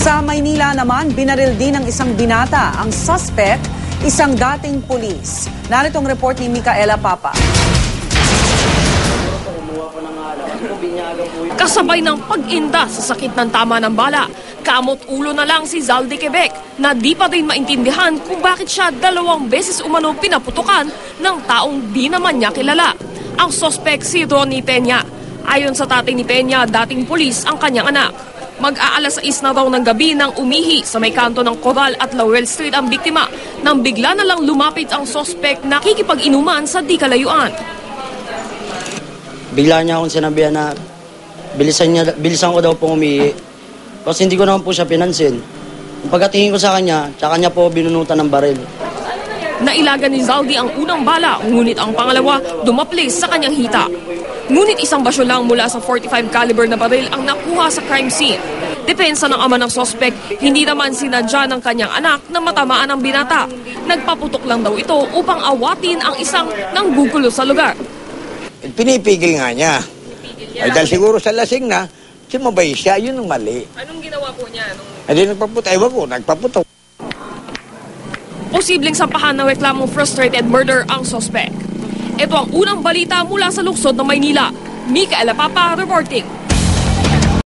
Sa Maynila naman, binaril din ng isang binata. Ang suspect, isang dating pulis. Narito ang report ni Micaela Papa. Kasabay ng pag-inda sa sakit ng tama ng bala, kamot ulo na lang si Zaldi Quebec na di pa din maintindihan kung bakit siya 2 beses umano pinaputukan ng taong di naman niya kilala. Ang suspect si Ronnie Peña. Ayon sa tatay ni Peña, dating pulis ang kanyang anak. Mag-aalas 6 na daw ng gabi nang umihi sa may kanto ng Coral at Laurel Street ang biktima nang bigla na lang lumapit ang suspect na kikipag-inuman sa di kalayuan. Bigla niya akong sinabihan na bilisan ko daw pong umihi. Kasi hindi ko naman po siya pinansin. Pagkatingin ko sa kanya, tsaka niya po binunutan ng baril. Nailagan ni Zaldi ang unang bala, ngunit ang pangalawa dumaplis sa kanyang hita. Ngunit isang basyo lang mula sa 45 caliber na baril ang nakuha sa crime scene. Depensa ng ama ng suspect, hindi naman sinadya ng kanyang anak na matamaan ang binata. Nagpaputok lang daw ito upang awatin ang isang nanggugulo sa lugar. Pinipigil nga niya. Ay dahil siguro sa lasing na, sumabay siya, yun ang mali. Anong ginawa po niya? Ay nagpaputok, ewan ko, nagpaputok. Posibleng sampahan ng reklamong frustrated murder ang suspect. Ito ang unang balita mula sa lungsod ng Maynila. Micaela Papa reporting.